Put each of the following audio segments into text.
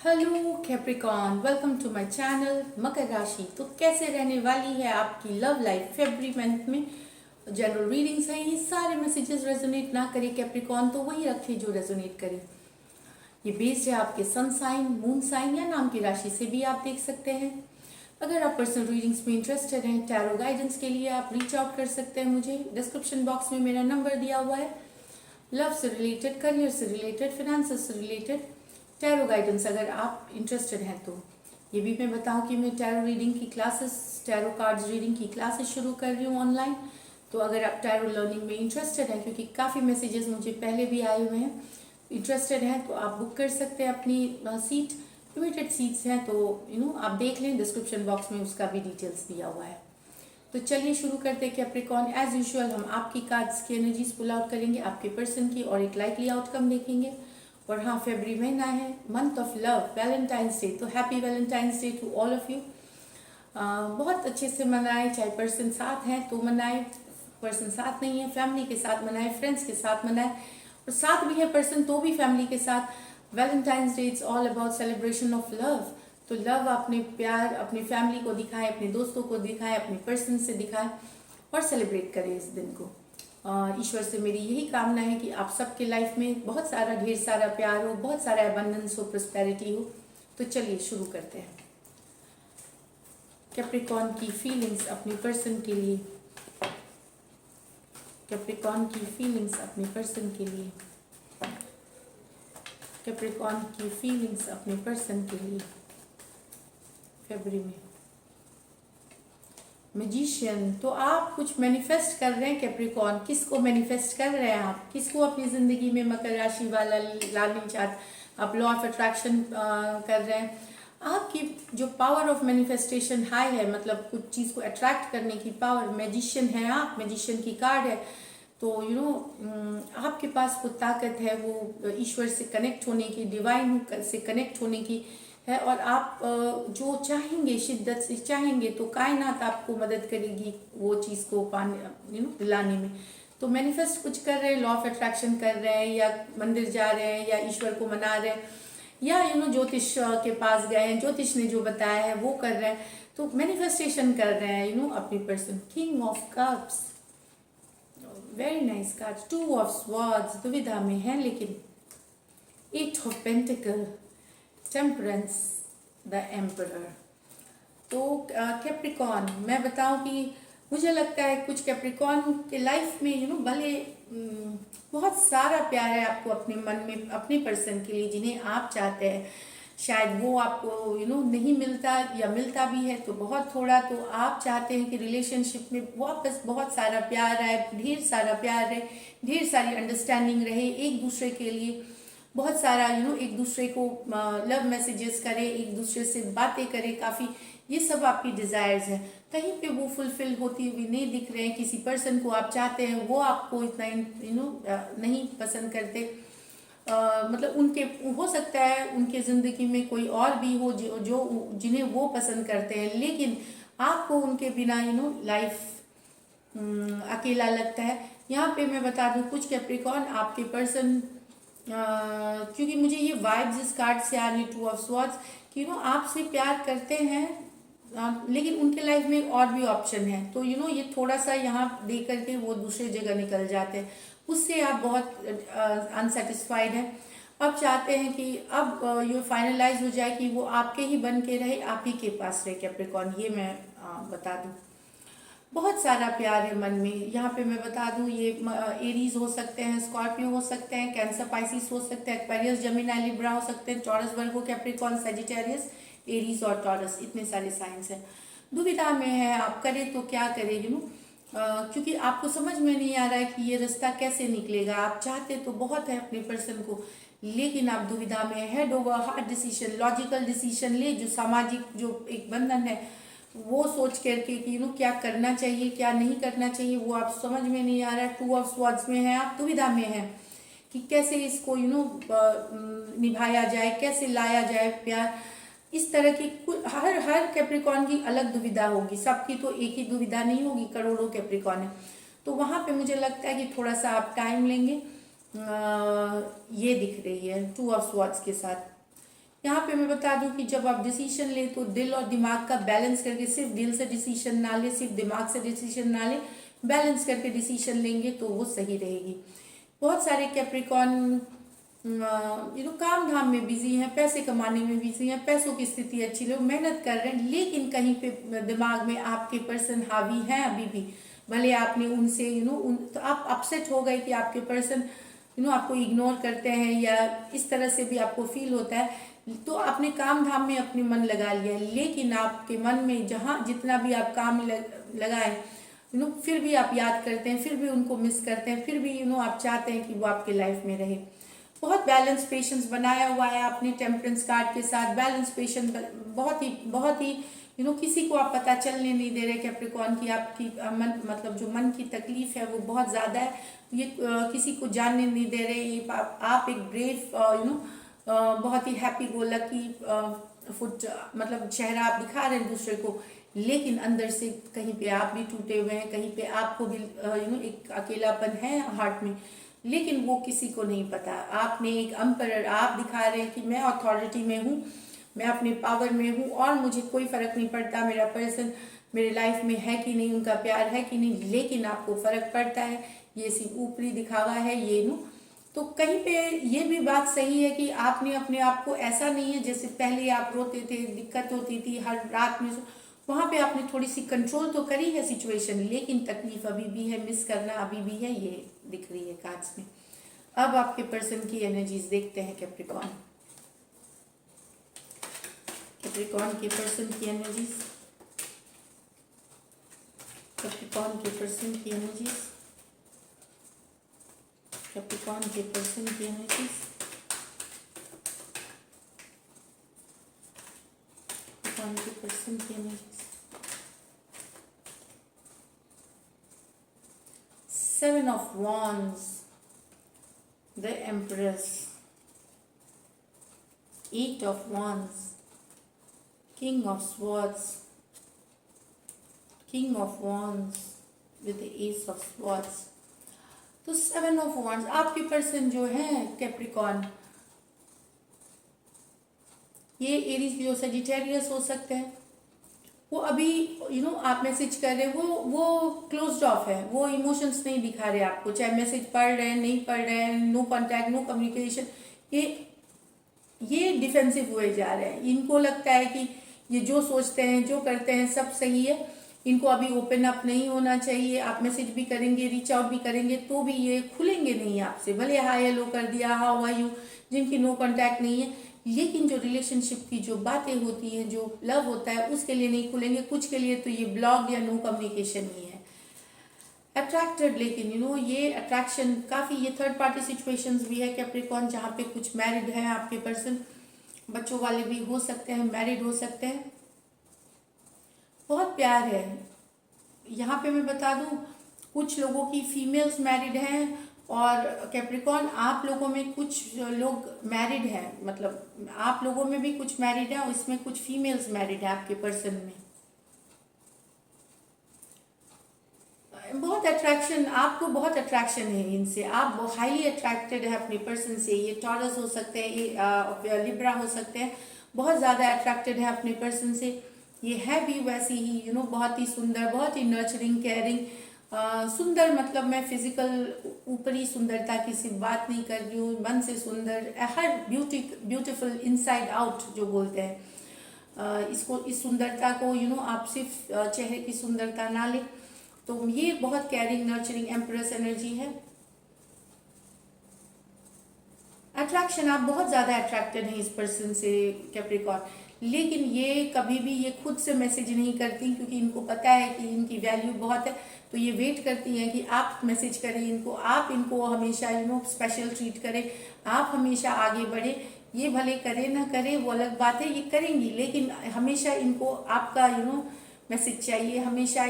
Hello Capricorn, welcome to my channel. मकर राशि तो कैसे रहने वाली है आपकी लव लाइफ फेब्रुअरी मंथ में। जनरल रीडिंग्स हैं, ये सारे मैसेजेस रेजोनेट ना करे कैप्रिकॉन तो वही रखे जो रेजोनेट करे। ये बेस्ड है आपके सन साइन, मून साइन या नाम की राशि से भी आप देख सकते हैं। अगर आप पर्सनल रीडिंग्स में इंटरेस्टेड हैं, टैरो गाइडेंस के लिए आप रीच आउट कर सकते हैं मुझे। डिस्क्रिप्शन बॉक्स में मेरा नंबर दिया हुआ है। लव से रिलेटेड, करियर से रिलेटेड, फिनेंसेस से रिलेटेड टैरो गाइडेंस अगर आप इंटरेस्टेड हैं तो। ये भी मैं बताऊं कि मैं टैरो रीडिंग की क्लासेस, टैरो कार्ड्स रीडिंग की क्लासेस शुरू कर रही हूँ ऑनलाइन। तो अगर आप टैरो लर्निंग में इंटरेस्टेड हैं, क्योंकि काफ़ी मैसेजेस मुझे पहले भी आए हुए हैं, इंटरेस्टेड हैं तो आप बुक कर सकते हैं अपनी सीट। लिमिटेड सीट्स हैं तो आप देख लें, डिस्क्रिप्शन बॉक्स में उसका भी डिटेल्स दिया हुआ है। तो चलिए शुरू करते हैं कैप्रिकॉन। एज यूजुअल हम आपकी कार्ड्स की एनर्जीज पुल आउट करेंगे, आपके पर्सन की, और एक लाइकली आउटकम देखेंगे। और हाँ, फरवरी महीना है, month of love, Valentine's Day, तो happy Valentine's Day to all of you. बहुत अच्छे से मनाएं, चाहे पर्सन साथ हैं तो मनाएं, पर्सन साथ नहीं है फैमिली के साथ मनाएं, फ्रेंड्स के साथ मनाएं, और साथ भी है पर्सन तो भी फैमिली के साथ। Valentine's day it's all about celebration of love. तो लव अपने प्यार अपनी फैमिली को दिखाएं, अपने दोस्तों को दिखाएं, अपने पर्सन से दिखाएं और सेलिब्रेट करें इस दिन को। ईश्वर से मेरी यही कामना है कि आप सबके लाइफ में बहुत सारा, ढेर सारा प्यार हो, बहुत सारा अबंडेंस हो, प्रॉस्पेरिटी हो। तो चलिए शुरू करते हैं। कैप्रिकॉन की फीलिंग्स अपने पर्सन के लिए, कैप्रिकॉन की फीलिंग्स अपने पर्सन के लिए, कैप्रिकॉन की फीलिंग्स अपने पर्सन के लिए फरवरी में। मैजिशियन, तो आप कुछ मैनिफेस्ट कर रहे हैं कैप्रिकॉन। किसको मैनिफेस्ट कर रहे हैं आप, किसको अपनी जिंदगी में मकर राशि वाला लाने चाहते, आप लॉ ऑफ अट्रैक्शन कर रहे हैं। आपकी जो पावर ऑफ मैनिफेस्टेशन हाई है, मतलब कुछ चीज़ को अट्रैक्ट करने की पावर, मैजिशियन है आप, मैजिशियन की कार्ड है। तो आपके पास वो ताकत है, वो ईश्वर से कनेक्ट होने की, डिवाइन से कनेक्ट होने की है। और आप जो चाहेंगे, शिद्दत से चाहेंगे तो कायनात आपको मदद करेगी वो चीज़ को पाने दिलाने में। तो मैनिफेस्ट कुछ कर रहे हैं, लॉ ऑफ अट्रैक्शन कर रहे हैं, या मंदिर जा रहे हैं, या ईश्वर को मना रहे हैं, या ज्योतिष के पास गए हैं, ज्योतिष ने जो बताया है वो कर रहे हैं। तो मैनिफेस्टेशन कर रहे हैं अपनी person. King of cups, very nice card. Two of swords दुविधा में है, लेकिन eight of pentacle, temperance, the emperor. तो कैप्रिकॉन, मैं बताऊं कि मुझे लगता है कुछ कैप्रिकॉन के लाइफ में भले बहुत सारा प्यार है आपको अपने मन में, अपने पर्सन के लिए जिन्हें आप चाहते हैं। शायद वो आपको नहीं मिलता, या मिलता भी है तो बहुत थोड़ा। तो आप चाहते हैं कि रिलेशनशिप में वापस बहुत सारा प्यार आए, ढेर सारा प्यार रहे, ढेर सारी अंडरस्टैंडिंग रहे एक दूसरे के लिए, बहुत सारा एक दूसरे को लव मैसेजेस करें, एक दूसरे से बातें करें काफ़ी। ये सब आपकी डिज़ायर्स हैं, कहीं पे वो फुलफिल होती हुई नहीं दिख रहे हैं। किसी पर्सन को आप चाहते हैं, वो आपको इतना नहीं पसंद करते। मतलब उनके, हो सकता है उनके ज़िंदगी में कोई और भी हो जो जिन्हें वो पसंद करते हैं, लेकिन आपको उनके बिना लाइफ अकेला लगता है। यहाँ पे मैं बता दूँ कुछ कैप्रिकॉन आपके पर्सन, क्योंकि मुझे ये वाइब्स इस कार्ड से आ रही, टू ऑफ स्वॉर्ड्स, कि आपसे प्यार करते हैं, लेकिन उनके लाइफ में और भी ऑप्शन है। तो ये थोड़ा सा यहाँ दे करके वो दूसरी जगह निकल जाते हैं, उससे आप बहुत अनसेटिस्फाइड हैं। अब चाहते हैं कि अब ये फाइनलाइज हो जाए कि वो आपके ही बन के रहे, आप ही के पास रहे कैप्रिकॉन। ये मैं बता दूँ, बहुत सारा प्यार है मन में। यहाँ पे मैं बता दूँ, ये एरीज हो सकते हैं, स्कॉर्पियो हो सकते हैं, कैंसर पाइसिस हो सकते हैं, एक्वेरियस, जेमिनी, लिब्रा हो सकते हैं, टॉरस, वर्गो, कैप्रिकॉन, सेजिटेरियस, एरीज और टॉरस, इतने सारे साइंस हैं। दुविधा में है, आप करें तो क्या करें क्योंकि आपको समझ में नहीं आ रहा है कि ये रास्ता कैसे निकलेगा। आप चाहते तो बहुत है अपने पर्सन को, लेकिन आप दुविधा में। Head over heart decision, logical decision ले, जो सामाजिक जो एक बंधन है वो सोच करके कि क्या करना चाहिए क्या नहीं करना चाहिए, वो आप समझ में नहीं आ रहा है। टू ऑफ स्वॉर्ड्स में है, आप दुविधा में है कि कैसे इसको निभाया जाए, कैसे लाया जाए प्यार। इस तरह की हर हर कैप्रिकॉन की अलग दुविधा होगी, सबकी तो एक ही दुविधा नहीं होगी, करोड़ों कैप्रिकॉन है। तो वहाँ पे मुझे लगता है कि थोड़ा सा आप टाइम लेंगे। ये दिख रही है टू ऑफ स्वॉर्ड्स के साथ। यहाँ पे मैं बता दूं कि जब आप डिसीजन ले तो दिल और दिमाग का बैलेंस करके, सिर्फ दिल से डिसीजन ना ले, सिर्फ दिमाग से डिसीजन ना ले, बैलेंस करके डिसीजन लेंगे तो वो सही रहेगी। बहुत सारे कैप्रिकॉन काम धाम में बिजी हैं, पैसे कमाने में बिजी हैं, पैसों की स्थिति अच्छी, लोग मेहनत कर रहे हैं, लेकिन कहीं पे दिमाग में आपके पर्सन हावी हैं अभी भी। भले आपने उनसे तो आप अपसेट हो गए कि आपके पर्सन आपको इग्नोर करते हैं या इस तरह से भी आपको फील होता है, तो आपने काम धाम में अपने मन लगा लिया, लेकिन आपके मन में जहाँ जितना भी आप काम लगाए फिर भी आप याद करते हैं, फिर भी उनको मिस करते हैं, फिर भी आप चाहते हैं कि वो आपके लाइफ में रहे। बहुत बैलेंस पेशेंस बनाया हुआ है आपने टेम्परेंस कार्ड के साथ। बैलेंस पेशेंस बहुत ही किसी को आप पता चलने नहीं दे रहे कैप्रिकॉन की आपकी मतलब जो मन की तकलीफ है वो बहुत ज़्यादा है, ये किसी को जानने नहीं दे रहे। ये आप एक ब्रेव बहुत ही हैप्पी गो लकी फुट मतलब चेहरा आप दिखा रहे हैं दूसरे को, लेकिन अंदर से कहीं पे आप भी टूटे हुए हैं, कहीं पे आपको भी एक अकेलापन है हार्ट में, लेकिन वो किसी को नहीं पता। आपने एक एम्परर आप दिखा रहे हैं कि मैं अथॉरिटी में हूँ, मैं अपने पावर में हूँ और मुझे कोई फर्क नहीं पड़ता मेरा पर्सन मेरे लाइफ में है कि नहीं, उनका प्यार है कि नहीं, लेकिन आपको फर्क पड़ता है। ये सिर्फ ऊपरी दिखावा है ये तो कहीं पे ये भी बात सही है कि आपने अपने आप को ऐसा नहीं है जैसे पहले आप रोते थे, दिक्कत होती थी हर रात में, वहां पे आपने थोड़ी सी कंट्रोल तो करी है सिचुएशन, लेकिन तकलीफ अभी भी है, मिस करना अभी भी है, ये दिख रही है कार्ड्स में। अब आपके पर्सन की एनर्जीज देखते हैं कैप्रिकॉन। कैप्रिकॉन के पर्सन की एनर्जीज, कैप्रिकॉन के पर्सन की एनर्जीज, कैप्रिकॉन के पर्सन की एनर्जीज, कैप्रिकॉन के पर्सन की energies. Seven of Wands, the Empress, Eight of Wands, King of Swords, King of Wands with the Ace of Swords। तो seven of wands आपके person जो है Capricorn, ये Aries भी हो, सजिटेरियस हो सकते हैं। वो अभी आप मैसेज कर रहे हैं वो क्लोज्ड ऑफ है, वो इमोशंस नहीं दिखा रहे आपको, चाहे मैसेज पढ़ रहे हैं नहीं पढ़ रहे हैं, नो कांटेक्ट नो कम्युनिकेशन, ये डिफेंसिव हुए जा रहे हैं। इनको लगता है कि ये जो सोचते हैं जो करते हैं सब सही है, इनको अभी ओपन अप नहीं होना चाहिए। आप मैसेज भी करेंगे, रीच आउट भी करेंगे तो भी ये खुलेंगे नहीं आपसे, भले हाय हेलो कर दिया, हाउ आर यू, जिनकी नो कांटेक्ट नहीं है, लेकिन जो रिलेशनशिप की जो बातें होती हैं, जो लव होता है, उसके लिए नहीं खुलेंगे। कुछ के लिए तो ये ब्लॉग या नो कम्युनिकेशन ही है। अट्रैक्टेड, लेकिन ये अट्रैक्शन काफ़ी, ये थर्ड पार्टी सिचुएशंस भी है कैप्रिकॉन, जहाँ पे कुछ मैरिड है आपके पर्सन, बच्चों वाले भी हो सकते हैं, मैरिड हो सकते हैं, बहुत प्यार है। यहाँ पे मैं बता दूँ कुछ लोगों की फीमेल्स मैरिड हैं, और कैप्रिकॉन आप लोगों में कुछ लोग मैरिड हैं, मतलब आप लोगों में भी कुछ मैरिड है और इसमें कुछ फीमेल्स मैरिड है आपके पर्सन में। बहुत अट्रैक्शन, आपको बहुत अट्रैक्शन है इनसे, आप हाईली अट्रैक्टेड है अपने पर्सन से। ये टॉरस हो सकते हैं, ये लिब्रा हो सकते हैं, बहुत ज़्यादा अट्रैक्टेड है अपने पर्सन से। ये है भी वैसी ही बहुत ही सुंदर, बहुत ही नर्चरिंग, केयरिंग, सुंदर, मतलब मैं फिजिकल ऊपरी सुंदरता की सिर्फ बात नहीं कर रही हूँ, मन से सुंदर, हर ब्यूटीफुल इनसाइड आउट जो बोलते हैं, इसको, इस सुंदरता को आप सिर्फ चेहरे की सुंदरता ना ले, तो ये बहुत केयरिंग, नर्चरिंग एम्प्रेस एनर्जी है। अट्रैक्शन, आप बहुत ज़्यादा अट्रैक्टेड हैं इस पर्सन से कैप्रिकॉन, लेकिन ये कभी भी ये खुद से मैसेज नहीं करती, क्योंकि इनको पता है कि इनकी वैल्यू बहुत है, तो ये वेट करती हैं कि आप मैसेज करें इनको, आप इनको हमेशा स्पेशल ट्रीट करें, आप हमेशा आगे बढ़े। ये भले करे ना करे वो अलग बात है, ये करेंगी, लेकिन हमेशा इनको आपका मैसेज चाहिए, हमेशा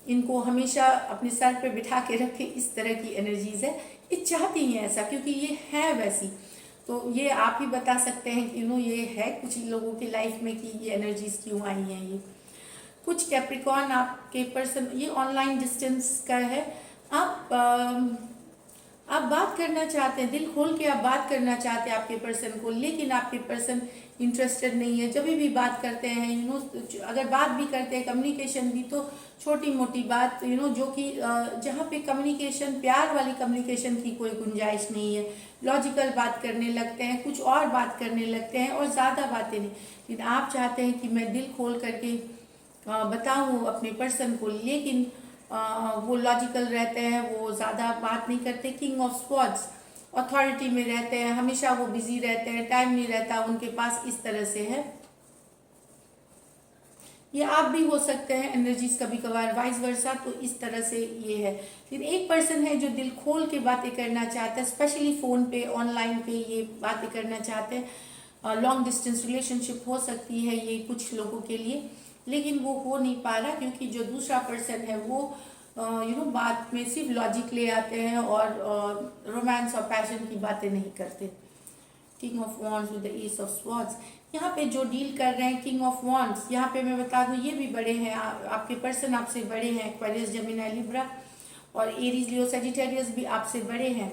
इनको हमेशा अपने सर पे बिठा के रखे, इस तरह की एनर्जीज है। ये चाहती हैं ऐसा, क्योंकि ये है वैसी, तो ये आप ही बता सकते हैं कि ये है कुछ लोगों की लाइफ में कि ये एनर्जीज क्यों आई हैं। ये कुछ कैप्रिकॉन आपके पर्सन, ये ऑनलाइन डिस्टेंस का है, आप आप बात करना चाहते हैं, दिल खोल के आप बात करना चाहते हैं आपके पर्सन को, लेकिन आपके पर्सन इंटरेस्टेड नहीं है। जब भी बात करते हैं अगर बात भी करते हैं कम्युनिकेशन भी, तो छोटी मोटी बात जो कि जहाँ पे कम्युनिकेशन, प्यार वाली कम्युनिकेशन की कोई गुंजाइश नहीं है, लॉजिकल बात करने लगते हैं, कुछ और बात करने लगते हैं और ज़्यादा बातें नहीं। लेकिन आप चाहते हैं कि मैं दिल खोल करके बताऊँ अपने पर्सन को, लेकिन वो लॉजिकल रहते हैं, वो ज़्यादा बात नहीं करते। किंग ऑफ स्वॉर्ड्स, अथॉरिटी में रहते हैं, हमेशा वो बिजी रहते हैं, टाइम नहीं रहता उनके पास, इस तरह से है। ये आप भी हो सकते हैं एनर्जीज कभी कभार, वाइस वर्सा, तो इस तरह से ये है। लेकिन एक पर्सन है जो दिल खोल के बातें करना चाहता है, स्पेशली फ़ोन पे, ऑनलाइन पे ये बातें करना चाहते हैं। लॉन्ग डिस्टेंस रिलेशनशिप हो सकती है ये कुछ लोगों के लिए, लेकिन वो हो नहीं पा रहा क्योंकि जो दूसरा पर्सन है वो बात में सिर्फ लॉजिक ले आते हैं और रोमांस और पैशन की बातें नहीं करते। King of wands with the S of swords, यहाँ पे जो डील कर रहे हैं किंग ऑफ वॉन्ड्स, यहाँ पे मैं बता दूँ ये भी बड़े हैं, आपके पर्सन आपसे बड़े हैं, एक्वेरियस, जेमिनी, लिब्रा और एरीज, लियो, सेजिटेरियस भी आपसे बड़े हैं,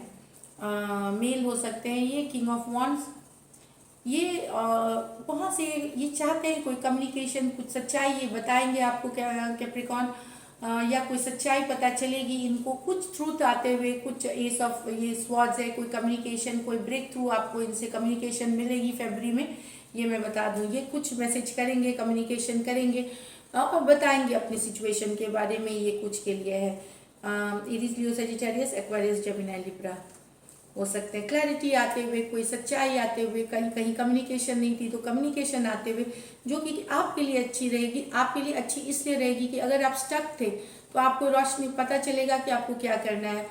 मेल हो सकते हैं ये किंग ऑफ वॉन्ड्स। ये वहाँ से ये चाहते हैं कोई कम्युनिकेशन, कुछ सच्चाई ये बताएंगे आपको कैप्रिकॉन, या कोई सच्चाई पता चलेगी इनको, कुछ ट्रूथ आते हुए, कुछ एस ऑफ ये स्वॉर्ड्स है, कोई कम्युनिकेशन, कोई ब्रेक थ्रू आपको इनसे कम्युनिकेशन मिलेगी फरवरी में, ये मैं बता दूँ। ये कुछ मैसेज करेंगे, कम्युनिकेशन करेंगे और बताएंगे अपनी सिचुएशन के बारे में, ये कुछ के लिए है। एरीज, लियो, सेजिटेरियस, एक्वेरियस, जेमिनी, लिब्रा हो सकते हैं। क्लैरिटी आते हुए, कोई सच्चाई आते हुए, कहीं कहीं कम्युनिकेशन नहीं थी तो कम्युनिकेशन आते हुए, जो कि आपके लिए अच्छी रहेगी। आपके लिए अच्छी इसलिए रहेगी कि अगर आप स्टक थे तो आपको रोशनी, पता चलेगा कि आपको क्या करना है।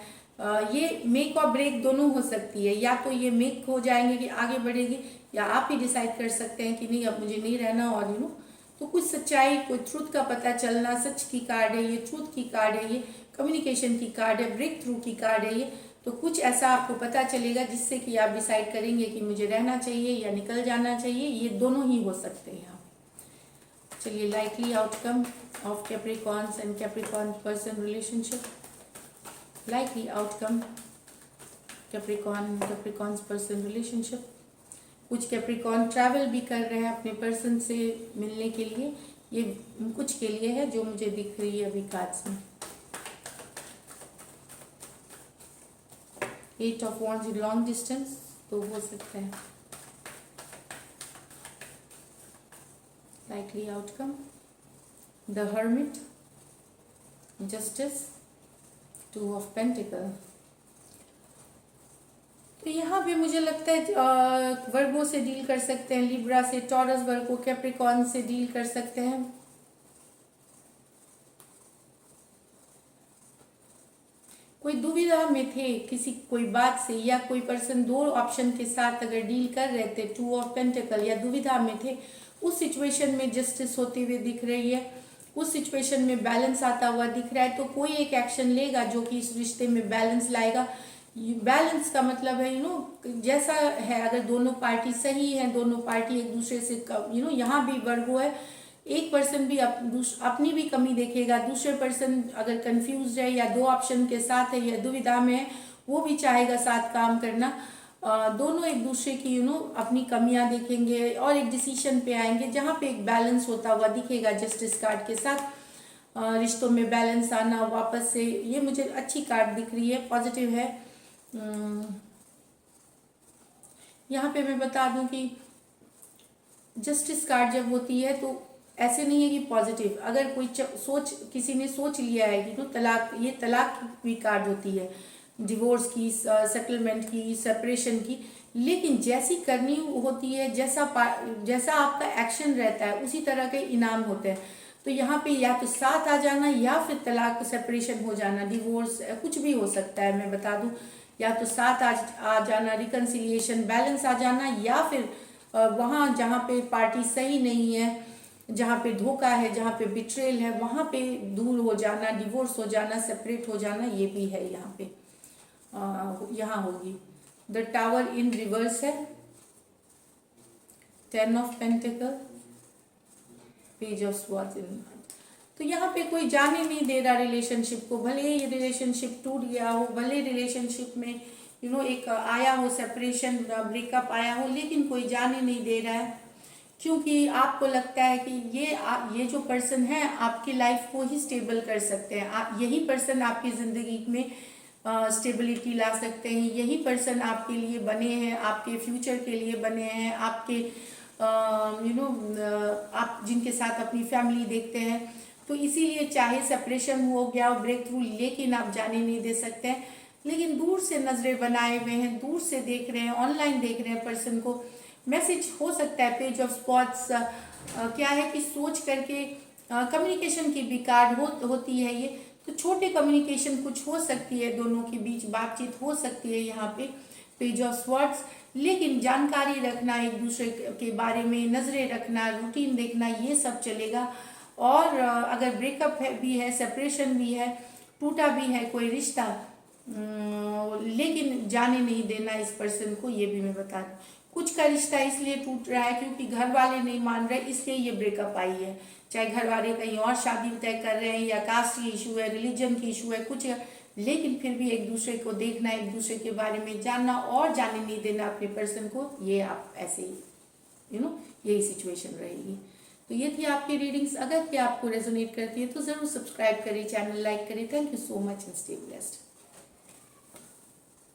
ये मेक और ब्रेक दोनों हो सकती है, या तो ये मेक हो जाएंगे कि आगे बढ़ेगी, या आप ही डिसाइड कर सकते हैं कि नहीं अब मुझे नहीं रहना, और तो कुछ सच्चाई, कोई ट्रूथ का पता चलना, सच की कार्ड है ये, ट्रूथ की कार्ड है ये, कम्युनिकेशन की कार्ड है, ब्रेक थ्रू की कार्ड है ये। तो कुछ ऐसा आपको पता चलेगा जिससे कि आप डिसाइड करेंगे कि मुझे रहना चाहिए या निकल जाना चाहिए, ये दोनों ही हो सकते हैं। चलिए, likely outcome of Capricorns and Capricorn person relationship, likely outcome Capricorns person relationship. कुछ कैप्रिकॉन ट्रैवल भी कर रहे हैं अपने पर्सन से मिलने के लिए, ये कुछ के लिए है जो मुझे दिख रही है अभी कार्ड्स में। 8 of wands in long distance, तो हो सकता है। Likely outcome the hermit, justice, 2 of pentacle. तो यहाँ पे मुझे लगता है वर्गो से डील कर सकते हैं, लिब्रा से, टॉरस, वर्गो, कैप्रिकॉन से डील कर सकते हैं। कोई दुविधा में थे किसी कोई बात से, या कोई पर्सन दो ऑप्शन के साथ अगर डील कर रहे थे, 2 ऑफ पेंटिकल, या दुविधा में थे, उस सिचुएशन में जस्टिस होती हुई दिख रही है, उस सिचुएशन में बैलेंस आता हुआ दिख रहा है। तो कोई एक एक्शन लेगा जो कि इस रिश्ते में बैलेंस लाएगा। बैलेंस का मतलब है जैसा है, अगर दोनों पार्टी सही है, दोनों पार्टी एक दूसरे से यहाँ भी वर्गो है, एक पर्सन भी अपनी भी कमी देखेगा, दूसरे पर्सन अगर कंफ्यूज है या दो ऑप्शन के साथ है या दुविधा में है, वो भी चाहेगा साथ काम करना। दोनों एक दूसरे की अपनी कमियां देखेंगे और एक डिसीजन पे आएंगे जहाँ पे एक बैलेंस होता हुआ दिखेगा जस्टिस कार्ड के साथ। रिश्तों में बैलेंस आना वापस से, ये मुझे अच्छी कार्ड दिख रही है, पॉजिटिव है। यहाँ पे मैं बता दूं कि जस्टिस कार्ड जब होती है तो ऐसे नहीं है कि पॉजिटिव, अगर कोई किसी ने सोच लिया है कि तलाक, ये तलाक की कार्ड होती है, डिवोर्स की, सेटलमेंट की, सेपरेशन की, लेकिन जैसी करनी होती है, जैसा आपका एक्शन रहता है उसी तरह के इनाम होते हैं। तो यहाँ पे या तो साथ आ जाना या फिर तलाक, सेपरेशन हो जाना, डिवोर्स, कुछ भी हो सकता है, मैं बता दूं। या तो साथ आ जाना, रिकन्सिलिएशन, बैलेंस आ जाना, या फिर वहाँ जहाँ पे पार्टी सही नहीं है, जहाँ पे धोखा है, जहाँ पे बिट्रेल है, वहाँ पे दूर हो जाना, डिवोर्स हो जाना, सेपरेट हो जाना, ये भी है यहाँ पे। यहाँ होगी द टावर इन रिवर्स है, 10 of pentacles, page of swords in. तो यहाँ पे कोई जाने नहीं दे रहा रिलेशनशिप को, भले ही रिलेशनशिप टूट गया हो, भले रिलेशनशिप में एक आया हो सेपरेशन, ब्रेकअप आया हो, लेकिन कोई जाने नहीं दे रहा है, क्योंकि आपको लगता है कि ये जो पर्सन है आपकी लाइफ को ही स्टेबल कर सकते हैं, यही पर्सन आपकी ज़िंदगी में स्टेबिलिटी ला सकते हैं, यही पर्सन आपके लिए बने हैं, आपके फ्यूचर के लिए बने हैं, आपके आप जिनके साथ अपनी फैमिली देखते हैं। तो इसीलिए चाहे सेपरेशन हो गया ब्रेक थ्रू, लेकिन आप जाने नहीं दे सकते हैं, लेकिन दूर से नजरें बनाए हुए हैं, दूर से देख रहे हैं, ऑनलाइन देख रहे हैं पर्सन को, मैसेज हो सकता है, पेज ऑफ स्पॉट्स क्या है कि सोच करके कम्युनिकेशन की भी कार्ड होती है ये, तो छोटे कम्युनिकेशन कुछ हो सकती है, दोनों के बीच बातचीत हो सकती है यहाँ पे पेज ऑफ स्पॉट्स, लेकिन जानकारी रखना, एक दूसरे के बारे में नजरें रखना, रूटीन देखना, ये सब चलेगा। और अगर ब्रेकअप भी है, सेपरेशन भी है, टूटा भी है कोई रिश्ता, लेकिन जाने नहीं देना इस पर्सन को, ये भी मैं बता दूँ। कुछ का रिश्ता इसलिए टूट रहा है क्योंकि घर वाले नहीं मान रहे, इसलिए ये ब्रेकअप आई है, चाहे घर वाले कहीं और शादी तय कर रहे हैं, या कास्ट की इशू है, रिलीजन की इशू है, कुछ है, लेकिन फिर भी एक दूसरे को देखना, एक दूसरे के बारे में जानना और जाने नहीं देना अपने पर्सन को, ये आप ऐसे ही यही सिचुएशन रहेगी। तो ये थी आपकी रीडिंग्स। अगर ये आपको रेजोनेट करती है तो ज़रूर सब्सक्राइब करें, चैनल लाइक करें। Thank you so much and stay blessed.